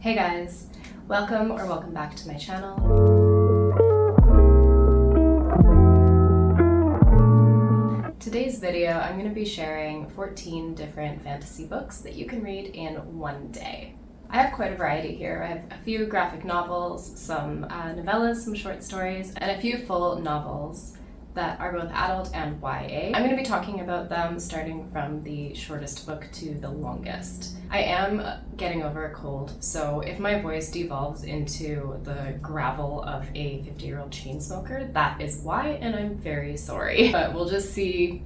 Hey guys, welcome back to my channel. Today's video, I'm going to be sharing 14 different fantasy books that you can read in one day. I have quite a variety here. I have a few graphic novels, some novellas, some short stories, and a few full novels that are both adult and YA. I'm going to be talking about them starting from the shortest book to the longest. I am getting over a cold, so if my voice devolves into the gravel of a 50-year-old chain smoker, that is why, and I'm very sorry. But we'll just see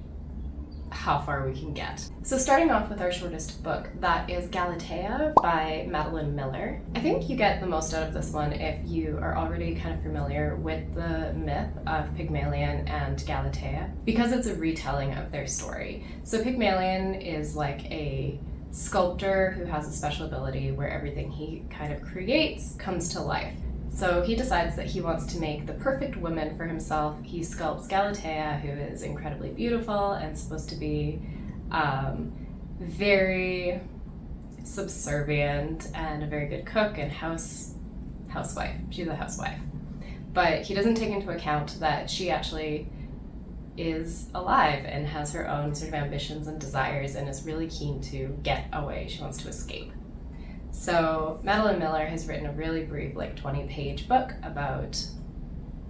how far we can get. So starting off with our shortest book, that is Galatea by Madeline Miller. I think you get the most out of this one if you are already kind of familiar with the myth of Pygmalion and Galatea, because it's a retelling of their story. So Pygmalion is like a sculptor who has a special ability where everything he kind of creates comes to life. So he decides that he wants to make the perfect woman for himself. He sculpts Galatea, who is incredibly beautiful and supposed to be very subservient and a very good cook and housewife. She's a housewife. But he doesn't take into account that she actually is alive and has her own sort of ambitions and desires and is really keen to get away. She wants to escape. So Madeline Miller has written a really brief, like 20-page book about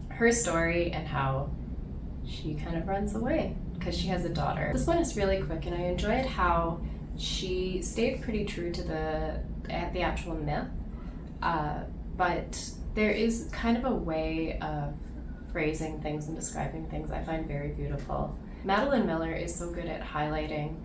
her story and how she kind of runs away because she has a daughter. This one is really quick, and I enjoyed how she stayed pretty true to the actual myth, but there is kind of a way of phrasing things and describing things I find very beautiful. Madeline Miller is so good at highlighting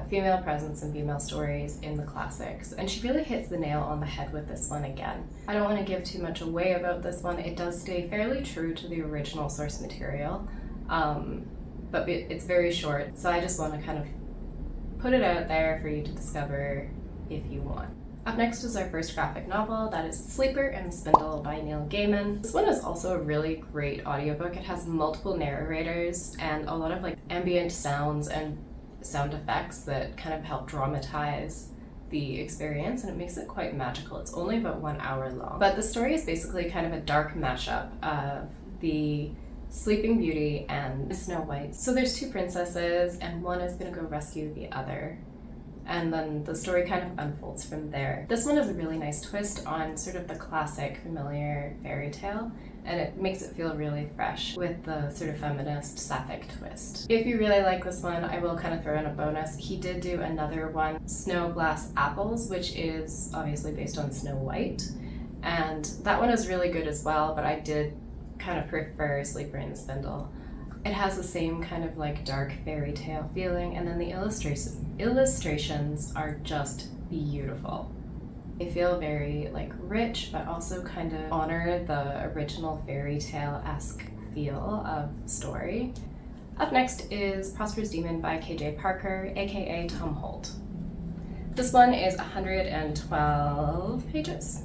female presence and female stories in the classics, and she really hits the nail on the head with this one again. I don't want to give too much away about this one. It does stay fairly true to the original source material, but it's very short, so I just want to kind of put it out there for you to discover if you want. Up next is our first graphic novel, that is Sleeper and the Spindle by Neil Gaiman. This one is also a really great audiobook. It has multiple narrators and a lot of like ambient sounds and sound effects that kind of help dramatize the experience, and it makes it quite magical. It's only about 1 hour long. But the story is basically kind of a dark mashup of the Sleeping Beauty and Snow White. So there's two princesses, and one is going to go rescue the other. And then the story kind of unfolds from there. This one is a really nice twist on sort of the classic familiar fairy tale, and it makes it feel really fresh with the sort of feminist sapphic twist. If you really like this one, I will kind of throw in a bonus. He did do another one, Snow Glass Apples, which is obviously based on Snow White, and that one is really good as well, but I did kind of prefer Sleeper and the Spindle. It has the same kind of like dark fairy tale feeling, and then the illustrations are just beautiful. They feel very like rich, but also kind of honor the original fairy tale-esque feel of the story. Up next is Prosperous Demon by KJ Parker, aka Tom Holt. This one is 112 pages.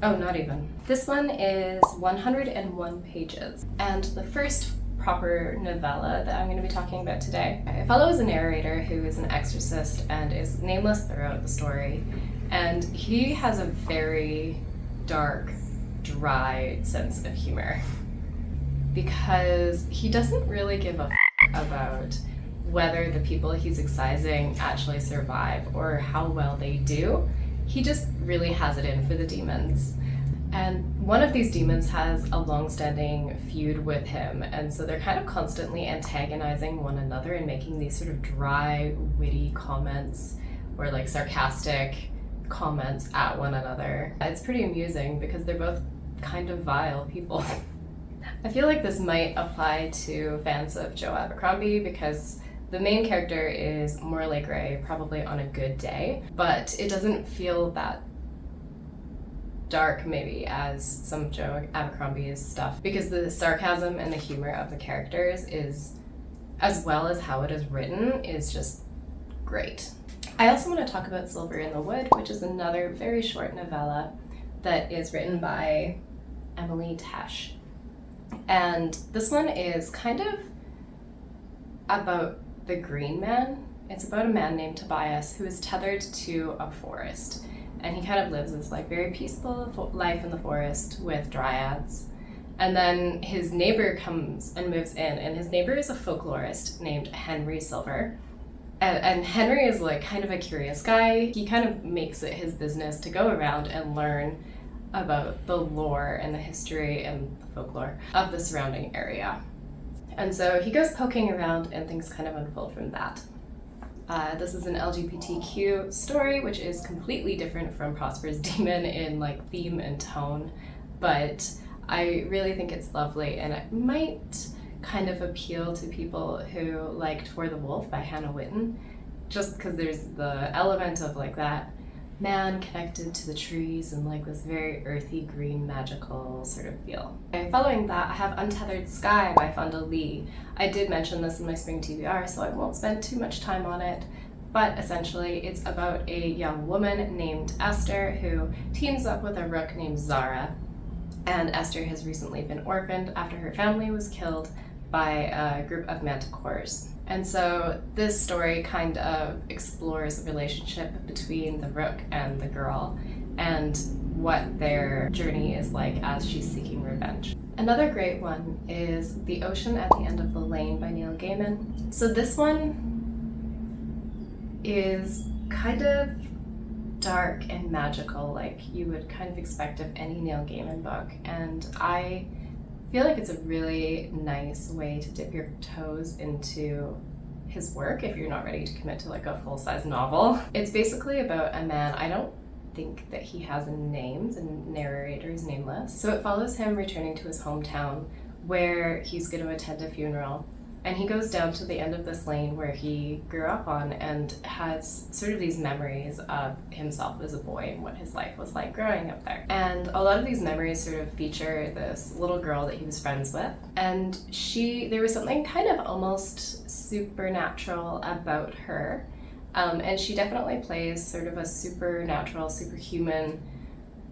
Oh, not even. This one is 101 pages, and the first proper novella that I'm going to be talking about today. It follows a narrator who is an exorcist and is nameless throughout the story, and he has a very dark, dry sense of humor because he doesn't really give a about whether the people he's excising actually survive or how well they do. He just really has it in for the demons. And one of these demons has a long-standing feud with him, and so they're kind of constantly antagonizing one another and making these sort of dry, witty comments or like sarcastic comments at one another. It's pretty amusing because they're both kind of vile people. I feel like this might apply to fans of Joe Abercrombie because the main character is morally gray, probably on a good day, but it doesn't feel that dark maybe as some of Joe Abercrombie's stuff, because the sarcasm and the humor of the characters is, as well as how it is written, is just great. I also want to talk about Silver in the Wood, which is another very short novella that is written by Emily Tesh. And this one is kind of about the greenman. It's about a man named Tobias who is tethered to a forest. and he kind of lives this like very peaceful life in the forest with dryads. And then his neighbor comes and moves in, and his neighbor is a folklorist named Henry Silver. And Henry is like kind of a curious guy. He kind of makes it his business to go around and learn about the lore and the history and the folklore of the surrounding area. And so he goes poking around and things kind of unfold from that. This is an LGBTQ story, which is completely different from Prosper's Demon in like theme and tone, but I really think it's lovely, and it might kind of appeal to people who liked For the Wolf by Hannah Witten, just because there's the element of like that man connected to the trees and like this very earthy green magical sort of feel. Okay, following that, I have Untethered Sky by Fonda Lee. I did mention this in my spring TBR, so I won't spend too much time on it, but essentially it's about a young woman named Esther who teams up with a rook named Zara, and Esther has recently been orphaned after her family was killed by a group of manticores. And so this story kind of explores the relationship between the rook and the girl and what their journey is like as she's seeking revenge. Another great one is The Ocean at the End of the Lane by Neil Gaiman. So this one is kind of dark and magical, like you would kind of expect of any Neil Gaiman book, and I feel like it's a really nice way to dip your toes into his work if you're not ready to commit to like a full-size novel. It's basically about a man, I don't think that he has a name, the narrator is nameless, so it follows him returning to his hometown where he's going to attend a funeral. And he goes down to the end of this lane where he grew up on and has sort of these memories of himself as a boy and what his life was like growing up there. And a lot of these memories sort of feature this little girl that he was friends with. And there was something kind of almost supernatural about her. And she definitely plays sort of a supernatural, superhuman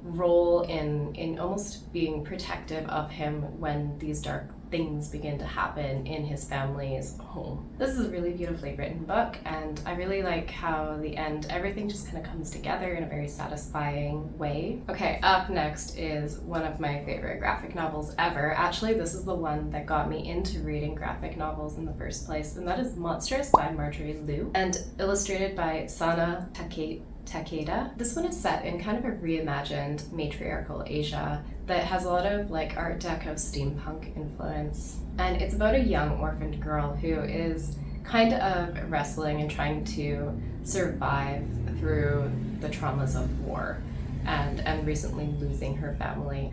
role in almost being protective of him when these dark things begin to happen in his family's home. This is a really beautifully written book, and I really like how the end, everything just kind of comes together in a very satisfying way. Okay, up next is one of my favorite graphic novels ever. Actually, this is the one that got me into reading graphic novels in the first place, and that is Monstrous by Marjorie Liu, and illustrated by Sana Takeda. This one is set in kind of a reimagined matriarchal Asia that has a lot of like Art Deco steampunk influence. And it's about a young orphaned girl who is kind of wrestling and trying to survive through the traumas of war and recently losing her family.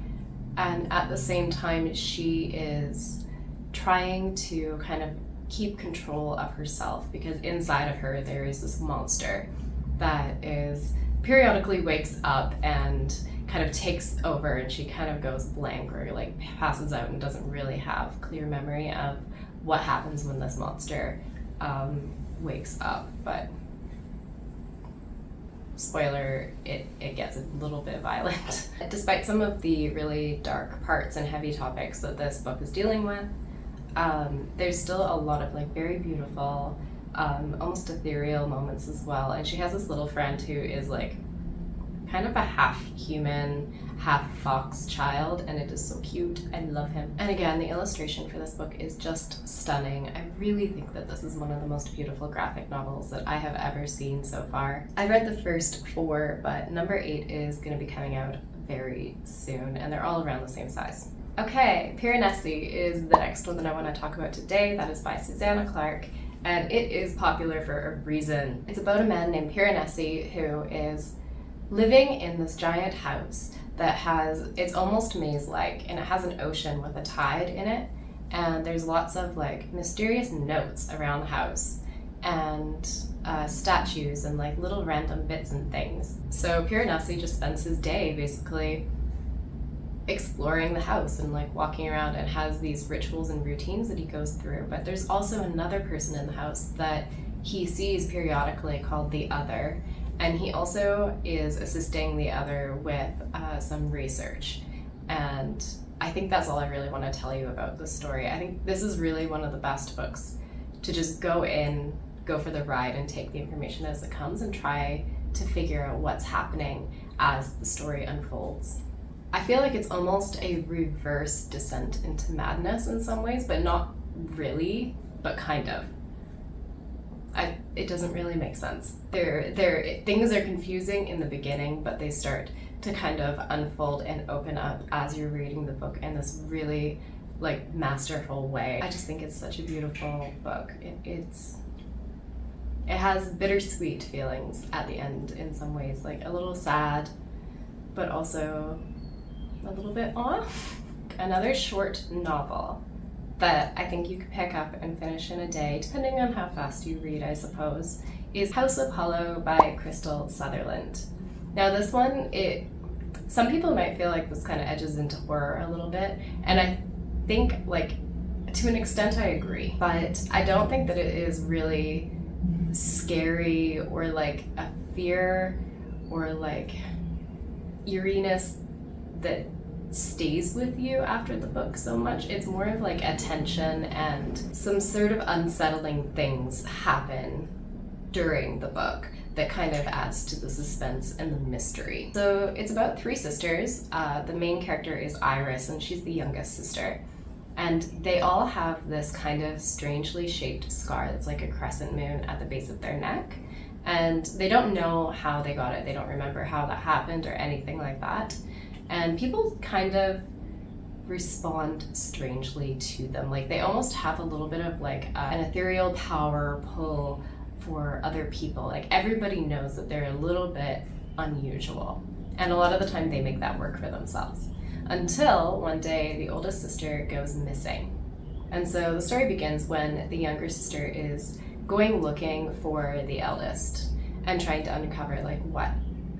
And at the same time, she is trying to kind of keep control of herself because inside of her there is this monster that is periodically wakes up and kind of takes over, and she kind of goes blank or like passes out and doesn't really have clear memory of what happens when this monster wakes up. But spoiler, it gets a little bit violent. Despite some of the really dark parts and heavy topics that this book is dealing with, there's still a lot of like very beautiful, almost ethereal moments as well. And she has this little friend who is like kind of a half human, half fox child, and it is so cute. I love him. And again, the illustration for this book is just stunning. I really think that this is one of the most beautiful graphic novels that I have ever seen so far. I've read the first 4, but number 8 is going to be coming out very soon, and they're all around the same size. Okay, Piranesi is the next one that I want to talk about today. That is by Susanna Clarke, and it is popular for a reason. It's about a man named Piranesi who is living in this giant house that it's almost maze-like, and it has an ocean with a tide in it, and there's lots of like mysterious notes around the house and statues and like little random bits and things. So Piranesi just spends his day basically exploring the house and like walking around, and has these rituals and routines that he goes through. But there's also another person in the house that he sees periodically called the Other, and he also is assisting the Other with some research. And I think that's all I really want to tell you about this story. I think this is really one of the best books to just go for the ride and take the information as it comes and try to figure out what's happening as the story unfolds. I feel like it's almost a reverse descent into madness in some ways, but not really, but kind of. It doesn't really make sense. Things are confusing in the beginning, but they start to kind of unfold and open up as you're reading the book in this really like masterful way. I just think it's such a beautiful book. It has bittersweet feelings at the end in some ways, like a little sad, but also a little bit awe. Another short novel that I think you could pick up and finish in a day, depending on how fast you read, I suppose, is House of Hollow by Crystal Sutherland. Now this one, some people might feel like this kind of edges into horror a little bit, and I think, like, to an extent I agree, but I don't think that it is really scary or like a fear or like eeriness that stays with you after the book so much. It's more of like a tension, and some sort of unsettling things happen during the book that kind of adds to the suspense and the mystery. So it's about three sisters. The main character is Iris, and she's the youngest sister. And they all have this kind of strangely shaped scar that's like a crescent moon at the base of their neck. And they don't know how they got it. They don't remember how that happened or anything like that. And people kind of respond strangely to them. Like they almost have a little bit of like an ethereal power pull for other people. Like everybody knows that they're a little bit unusual. And a lot of the time they make that work for themselves. Until one day the oldest sister goes missing. And so the story begins when the younger sister is going looking for the eldest and trying to uncover like what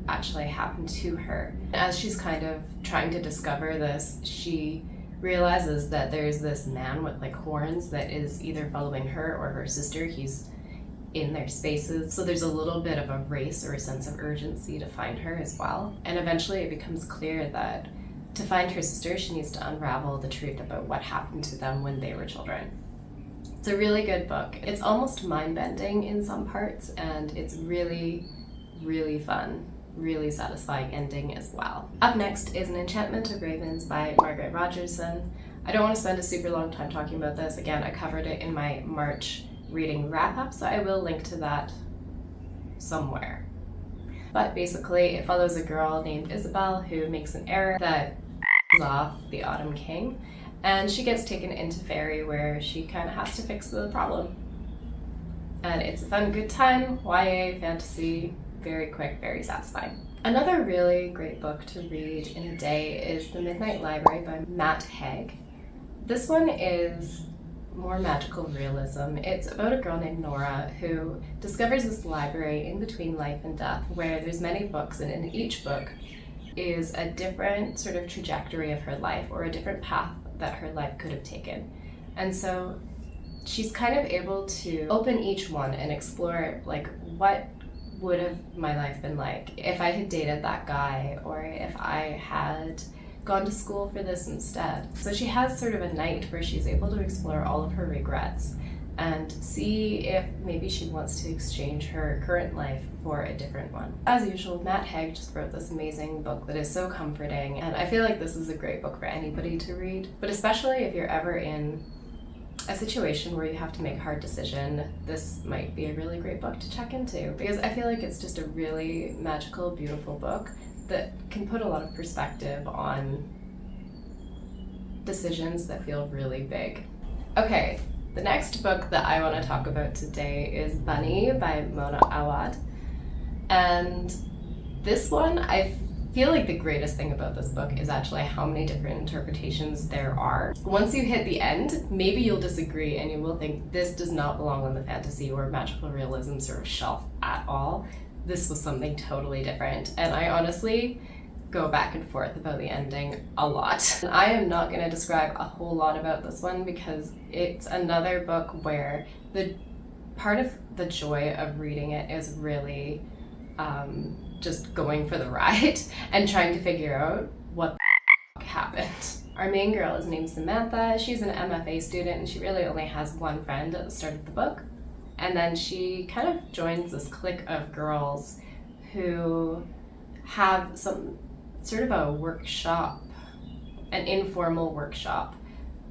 actually happened to her. As she's kind of trying to discover this, she realizes that there's this man with like horns that is either following her or her sister. He's in their spaces. So there's a little bit of a race or a sense of urgency to find her as well. And eventually it becomes clear that to find her sister, she needs to unravel the truth about what happened to them when they were children. It's a really good book. It's almost mind-bending in some parts, and it's really, really fun. Really satisfying ending as well. Up next is An Enchantment of Ravens by Margaret Rogerson. I don't want to spend a super long time talking about this. Again, I covered it in my March reading wrap-up, so I will link to that somewhere. But basically, it follows a girl named Isabel who makes an error that off the Autumn King, and she gets taken into Fairy where she kind of has to fix the problem. And it's a fun, good time, YA, fantasy, very quick, very satisfying. Another really great book to read in a day is The Midnight Library by Matt Haig. This one is more magical realism. It's about a girl named Nora who discovers this library in between life and death where there's many books, and in each book is a different sort of trajectory of her life or a different path that her life could have taken. And so she's kind of able to open each one and explore like what would have my life been like if I had dated that guy, or if I had gone to school for this instead. So she has sort of a night where she's able to explore all of her regrets and see if maybe she wants to exchange her current life for a different one. As usual, Matt Haig just wrote this amazing book that is so comforting, and I feel like this is a great book for anybody to read, but especially if you're ever in a situation where you have to make a hard decision, this might be a really great book to check into, because I feel like it's just a really magical, beautiful book that can put a lot of perspective on decisions that feel really big. Okay, the next book that I want to talk about today is Bunny by Mona Awad. And this one, I feel like the greatest thing about this book is actually how many different interpretations there are. Once you hit the end, maybe you'll disagree and you will think this does not belong on the fantasy or magical realism sort of shelf at all. This was something totally different, and I honestly go back and forth about the ending a lot. And I am not going to describe a whole lot about this one because it's another book where the part of the joy of reading it is really just going for the ride and trying to figure out what the happened. Our main girl is named Samantha. She's an MFA student and she really only has one friend at the start of the book. And then she kind of joins this clique of girls who have some sort of a workshop, an informal workshop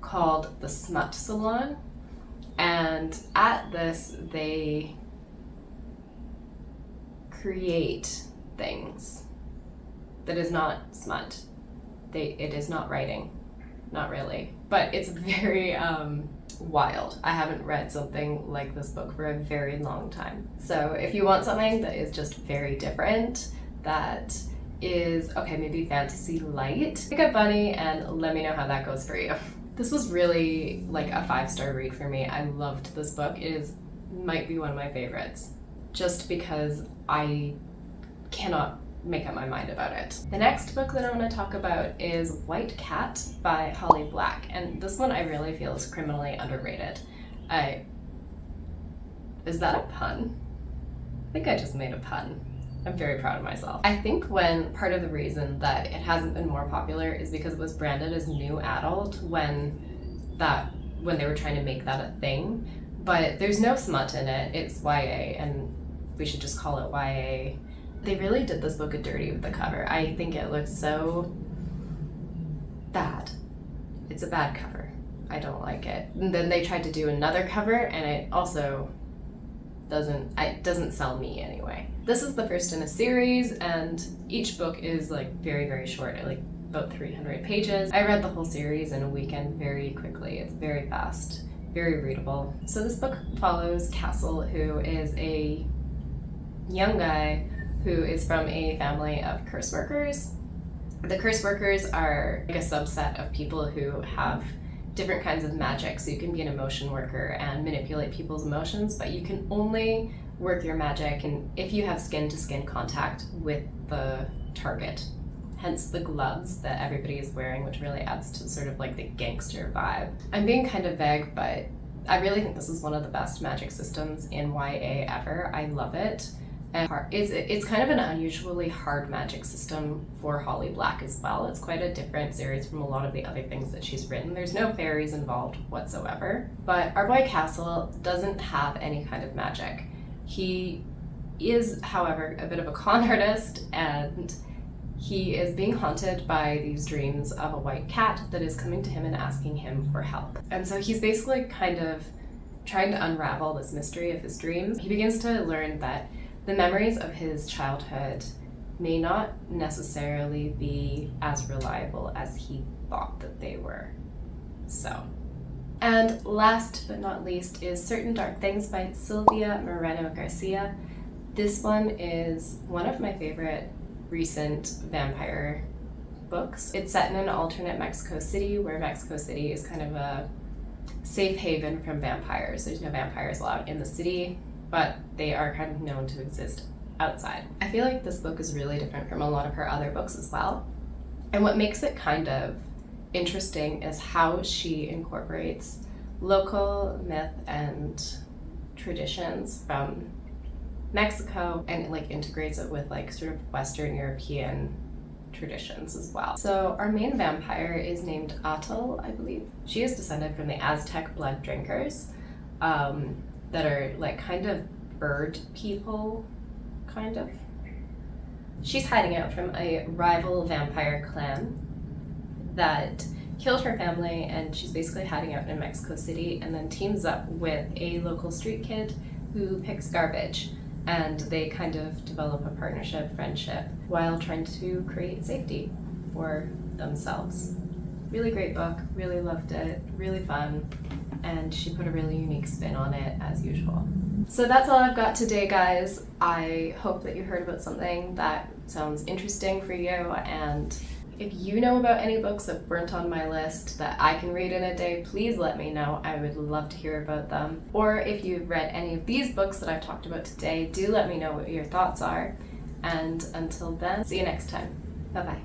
called the Smut Salon. And at this, they create things that is not smut. It is not writing, not really, but it's very wild. I haven't read something like this book for a very long time. So if you want something that is just very different, that is, okay, maybe fantasy light, pick up Bunny and let me know how that goes for you. This was really like a 5-star read for me. I loved this book. Might be one of my favorites, just because I cannot make up my mind about it. The next book that I want to talk about is White Cat by Holly Black, and this one I really feel is criminally underrated. Is that a pun? I think I just made a pun. I'm very proud of myself. I think part of the reason that it hasn't been more popular is because it was branded as new adult when they were trying to make that a thing. But there's no smut in it. It's YA, and we should just call it YA. They really did this book a dirty with the cover. I think it looks so bad. It's a bad cover. I don't like it. And then they tried to do another cover, and it also doesn't sell me anyway. This is the first in a series, and each book is like very, very short, like about 300 pages. I read the whole series in a weekend very quickly. It's very fast, very readable. So this book follows Castle, who is a young guy who is from a family of curse workers. The curse workers are like a subset of people who have different kinds of magic. So you can be an emotion worker and manipulate people's emotions, but you can only work your magic and if you have skin-to-skin contact with the target. Hence the gloves that everybody is wearing, which really adds to sort of like the gangster vibe. I'm being kind of vague, but I really think this is one of the best magic systems in YA ever. I love it. And it's kind of an unusually hard magic system for Holly Black as well. It's quite a different series from a lot of the other things that she's written. There's no fairies involved whatsoever. But our boy Castle doesn't have any kind of magic. He is, however, a bit of a con artist, and he is being haunted by these dreams of a white cat that is coming to him and asking him for help. And so he's basically kind of trying to unravel this mystery of his dreams. He begins to learn that the memories of his childhood may not necessarily be as reliable as he thought that they were. So. And last but not least is Certain Dark Things by Sylvia Moreno Garcia. This one is one of my favorite recent vampire books. It's set in an alternate Mexico City, where Mexico City is kind of a safe haven from vampires. There's no vampires allowed in the city, but they are kind of known to exist outside. I feel like this book is really different from a lot of her other books as well. And what makes it kind of interesting is how she incorporates local myth and traditions from Mexico and like integrates it with like sort of Western European traditions as well. So our main vampire is named Atal, I believe. She is descended from the Aztec blood drinkers. That are like kind of bird people, kind of. She's hiding out from a rival vampire clan that killed her family, and she's basically hiding out in Mexico City and then teams up with a local street kid who picks garbage, and they kind of develop a partnership, friendship, while trying to create safety for themselves. Really great book, really loved it, really fun. And she put a really unique spin on it as usual. So that's all I've got today, guys. I hope that you heard about something that sounds interesting for you, and if you know about any books that weren't on my list that I can read in a day, please let me know. I would love to hear about them. Or if you've read any of these books that I've talked about today, do let me know what your thoughts are. And until then, see you next time. Bye-bye.